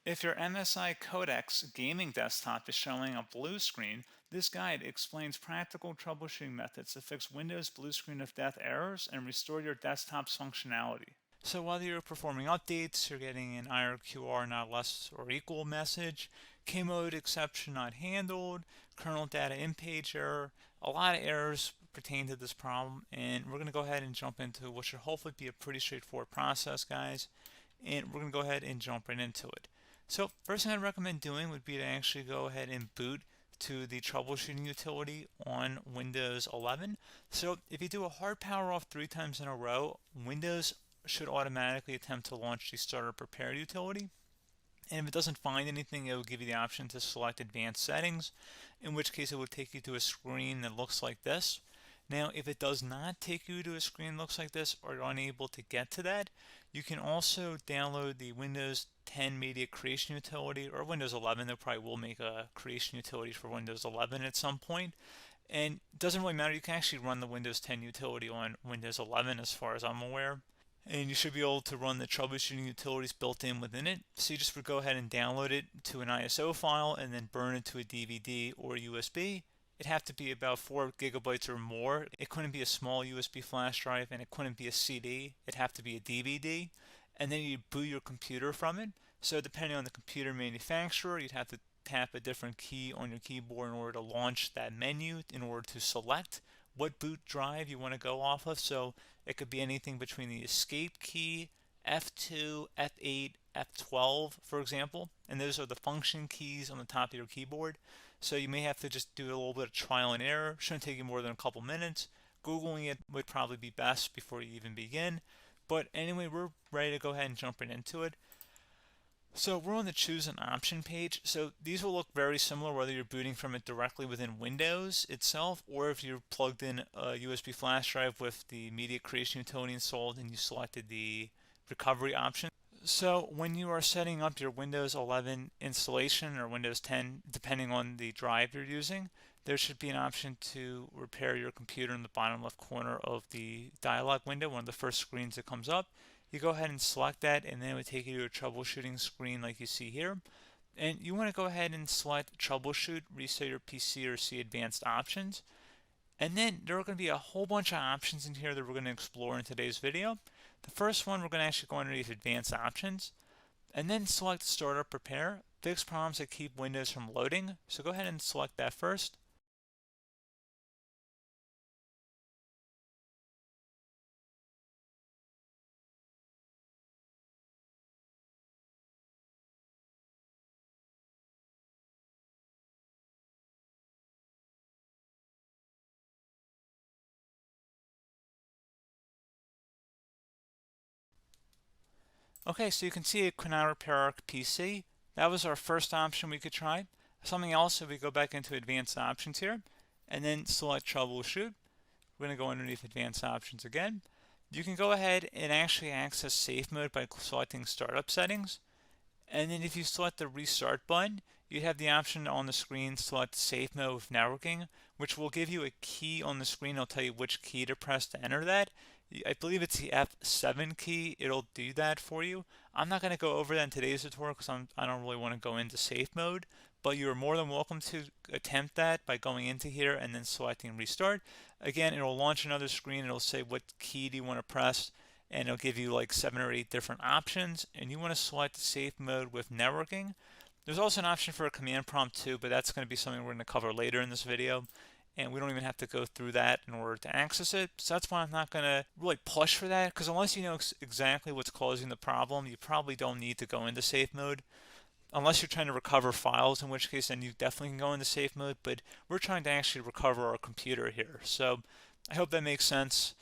If your MSI Codex Gaming Desktop is showing a blue screen, this guide explains practical troubleshooting methods to fix Windows blue screen of death errors and restore your desktop's functionality. So while you're performing updates, you're getting an IRQR not less or equal message, K-mode exception not handled, kernel data in page error, a lot of errors pertain to this problem, and we're going to go ahead and jump into what should hopefully be a pretty straightforward process, guys, and we're going to go ahead and jump right into it. So first thing I'd recommend doing would be to actually go ahead and boot to the troubleshooting utility on Windows 11. So if you do a hard power off 3 times in a row, Windows should automatically attempt to launch the starter prepare utility. And if it doesn't find anything, it will give you the option to select advanced settings, in which case it will take you to a screen that looks like this. Now, if it does not take you to a screen that looks like this, or you're unable to get to that, you can also download the Windows 10 Media Creation Utility, or Windows 11. They probably will make a creation utility for Windows 11 at some point. And it doesn't really matter. You can actually run the Windows 10 utility on Windows 11 as far as I'm aware. And you should be able to run the troubleshooting utilities built in within it. So you just would go ahead and download it to an ISO file and then burn it to a DVD or USB. It'd have to be about 4 gigabytes or more. It couldn't be a small USB flash drive, and it couldn't be a CD. It'd have to be a DVD. And then you'd boot your computer from it. So depending on the computer manufacturer, you'd have to tap a different key on your keyboard in order to launch that menu, in order to select what boot drive you want to go off of. So it could be anything between the escape key, F2, F8, F12, for example. And those are the function keys on the top of your keyboard. So you may have to just do a little bit of trial and error. Shouldn't take you more than a couple minutes. Googling it would probably be best before you even begin. But anyway, we're ready to go ahead and jump right into it. So we're on the choose an option page. So these will look very similar whether you're booting from it directly within Windows itself, or if you're plugged in a USB flash drive with the media creation utility installed and you selected the recovery option. So when you are setting up your Windows 11 installation or Windows 10, depending on the drive you're using, there should be an option to repair your computer in the bottom left corner of the dialog window, one of the first screens that comes up. You go ahead and select that, and then it would take you to a troubleshooting screen like you see here. And you want to go ahead and select troubleshoot, reset your PC, or see advanced options. And then there are going to be a whole bunch of options in here that we're going to explore in today's video. The first one, we're going to actually go underneath advanced options, and then select startup prepare, fix problems that keep Windows from loading. So go ahead and select that first. Okay, so you can see it could now repair our PC. That was our first option we could try. Something else, if we go back into advanced options here, and then select troubleshoot, we're going to go underneath advanced options again. You can go ahead and actually access safe mode by selecting startup settings. And then if you select the restart button, you have the option on the screen select safe mode with networking, which will give you a key on the screen. It'll tell you which key to press to enter that. I believe it's the F7 key. It'll do that for you. I'm not going to go over that in today's tutorial because I don't really want to go into safe mode, but you're more than welcome to attempt that by going into here and then selecting restart. Again, it'll launch another screen. It'll say what key do you want to press, and it'll give you like 7 or 8 different options, and you want to select safe mode with networking. There's also an option for a command prompt too, but that's going to be something we're going to cover later in this video, and we don't even have to go through that in order to access it. So that's why I'm not going to really push for that, because unless you know exactly what's causing the problem, you probably don't need to go into safe mode. Unless you're trying to recover files, in which case then you definitely can go into safe mode, but we're trying to actually recover our computer here. So I hope that makes sense.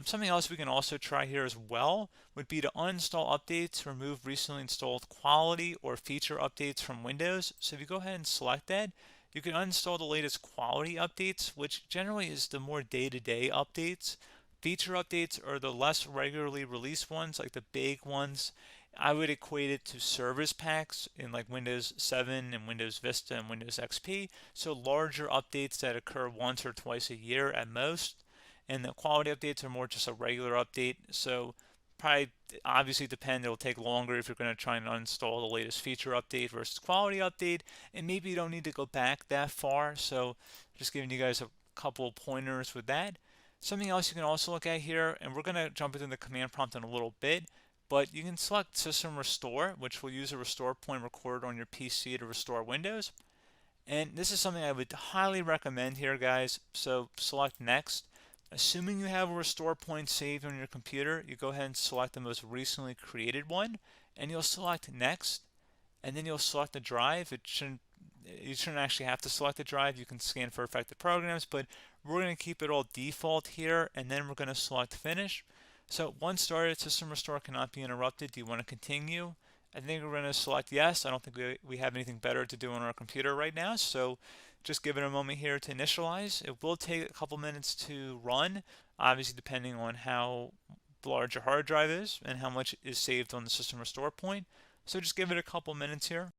Something else we can also try here as well would be to uninstall updates, remove recently installed quality or feature updates from Windows. So if you go ahead and select that, you can uninstall the latest quality updates, which generally is the more day-to-day updates. Feature updates are the less regularly released ones, like the big ones. I would equate it to service packs in like Windows 7 and Windows Vista and Windows XP. So larger updates that occur once or twice a year at most. And the quality updates are more just a regular update. So probably obviously depend. It'll take longer if you're going to try and uninstall the latest feature update versus quality update, and maybe you don't need to go back that far. So just giving you guys a couple pointers with that. Something else you can also look at here, and we're going to jump into the command prompt in a little bit, but you can select System Restore, which will use a restore point recorded on your PC to restore Windows. And this is something I would highly recommend here, guys. So select Next. Assuming you have a restore point saved on your computer, you go ahead and select the most recently created one, and you'll select Next, and then you'll select the drive. You shouldn't actually have to select the drive. You can scan for affected programs, but we're going to keep it all default here, and then we're going to select Finish. So once started, System Restore cannot be interrupted. Do you want to continue? I think we're going to select yes. I don't think we have anything better to do on our computer right now, so just give it a moment here to initialize. It will take a couple minutes to run, obviously depending on how large your hard drive is and how much is saved on the System Restore point. So just give it a couple minutes here.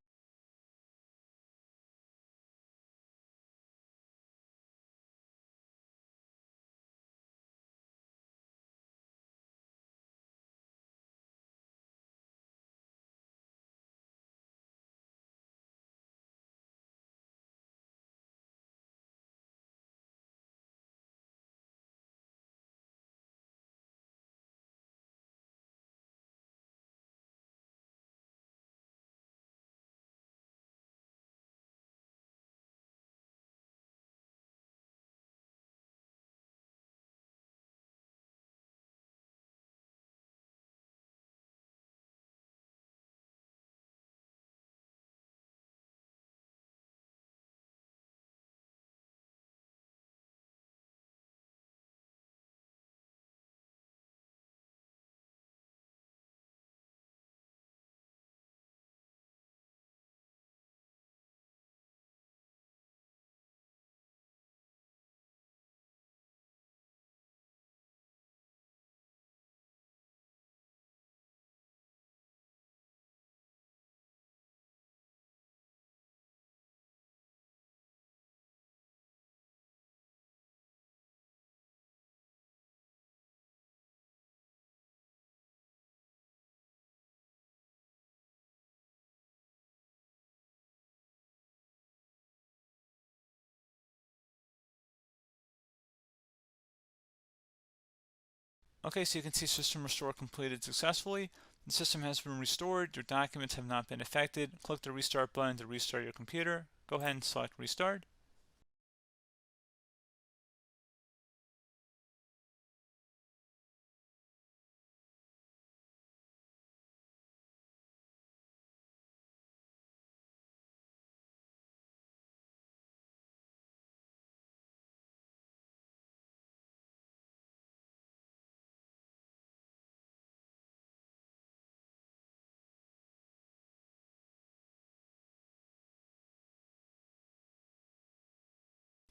Okay, so you can see System Restore completed successfully. The system has been restored. Your documents have not been affected. Click the Restart button to restart your computer. Go ahead and select Restart.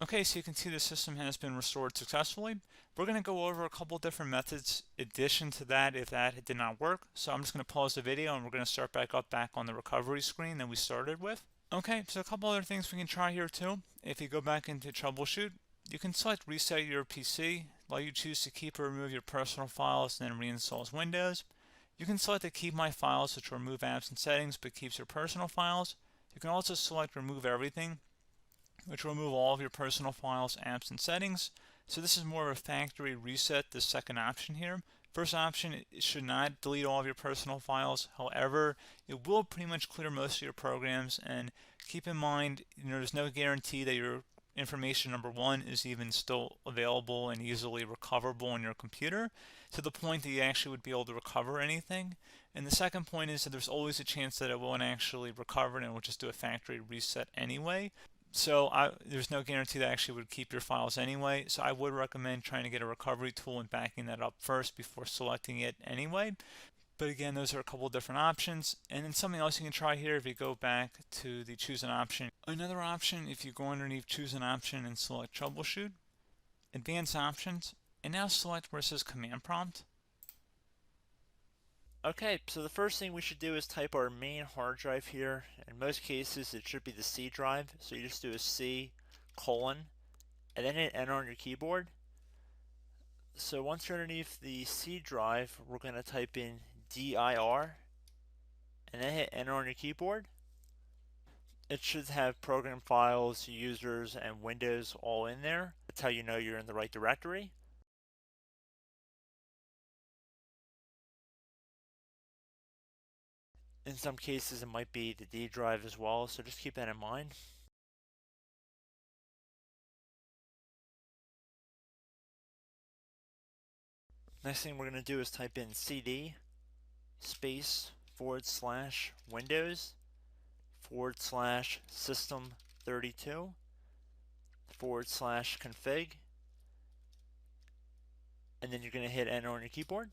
Okay, so you can see the system has been restored successfully. We're going to go over a couple different methods addition to that if that did not work. So I'm just going to pause the video and we're going to start back on the recovery screen that we started with. Okay, so a couple other things we can try here too. If you go back into troubleshoot, you can select reset your PC, while you choose to keep or remove your personal files and then reinstalls Windows. You can select to keep my files, which will remove apps and settings but keeps your personal files. You can also select remove everything, which will remove all of your personal files, apps, and settings. So this is more of a factory reset, the second option here. First option, it should not delete all of your personal files. However, it will pretty much clear most of your programs. And keep in mind, there's no guarantee that your information, number one, is even still available and easily recoverable on your computer to the point that you actually would be able to recover anything. And the second point is that there's always a chance that it won't actually recover and it will just do a factory reset anyway. So there's no guarantee that actually would keep your files anyway. So I would recommend trying to get a recovery tool and backing that up first before selecting it anyway. But again, those are a couple different options. And then something else you can try here if you go back to the choose an option. Another option, if you go underneath choose an option and select troubleshoot, advanced options, and now select where it says command prompt. Okay, so the first thing we should do is type our main hard drive here. In most cases, it should be the C drive. So you just do a C colon and then hit enter on your keyboard. So once you're underneath the C drive, we're going to type in dir and then hit enter on your keyboard. It should have program files, users, and Windows all in there. That's how you know you're in the right directory. In some cases, it might be the D drive as well, so just keep that in mind. Next thing we're going to do is type in cd space / Windows / system 32 / config, and then you're going to hit enter on your keyboard.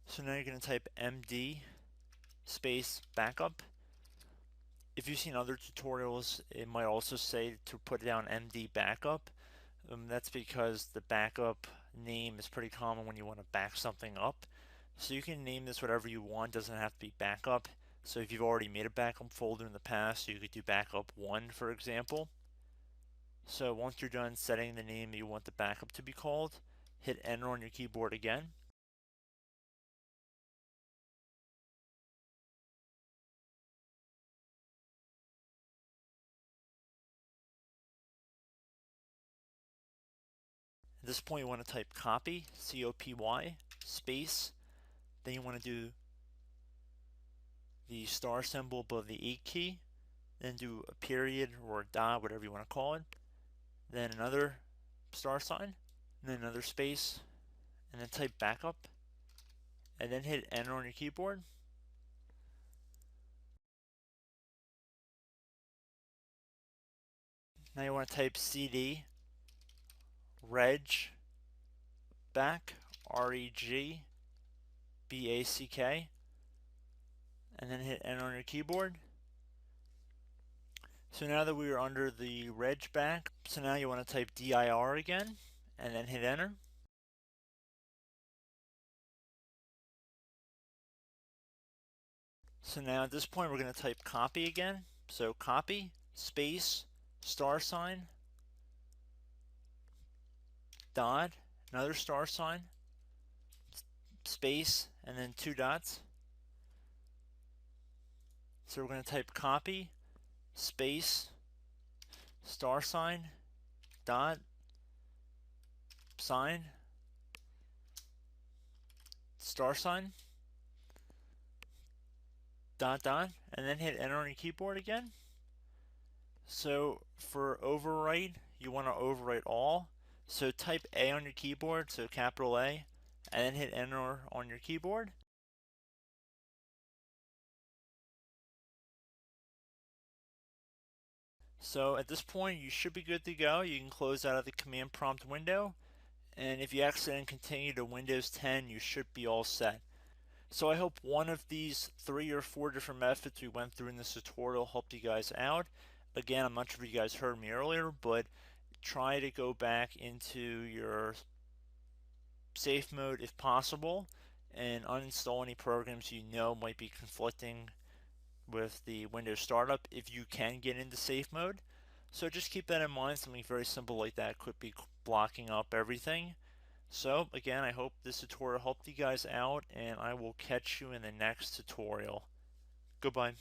So now you're going to type md space backup. If you've seen other tutorials, it might also say to put down md backup. That's because the backup name is pretty common when you want to back something up. So you can name this whatever you want, doesn't have to be backup. So if you've already made a backup folder in the past, you could do backup 1, for example. So once you're done setting the name you want the backup to be called, hit enter on your keyboard again. At this point you want to type copy, C-O-P-Y, space, then you want to do the star symbol above the 8 key, then do a period or a dot, whatever you want to call it, then another star sign, and then another space, and then type backup, and then hit enter on your keyboard. Now you want to type cd reg back, REG BACK, and then hit enter on your keyboard. So now that we are under the reg back, so now you want to type dir again, and then hit enter. So now at this point we're going to type copy again. So copy, space, star sign, dot, another star sign, space, and then 2 dots. So we're going to type copy, space, star sign, dot, sign, star sign, dot, dot, and then hit enter on your keyboard again. So for overwrite, you want to overwrite all. So type A on your keyboard, so capital A, and then hit enter on your keyboard. So at this point, you should be good to go. You can close out of the command prompt window, and if you accidentally continue to Windows 10, you should be all set. So I hope one of these 3 or 4 different methods we went through in this tutorial helped you guys out. Again, I'm not sure if you guys heard me earlier, but try to go back into your safe mode if possible and uninstall any programs you know might be conflicting with the Windows startup if you can get into safe mode. So just keep that in mind. Something very simple like that could be blocking up everything. So again, I hope this tutorial helped you guys out, and I will catch you in the next tutorial. Goodbye.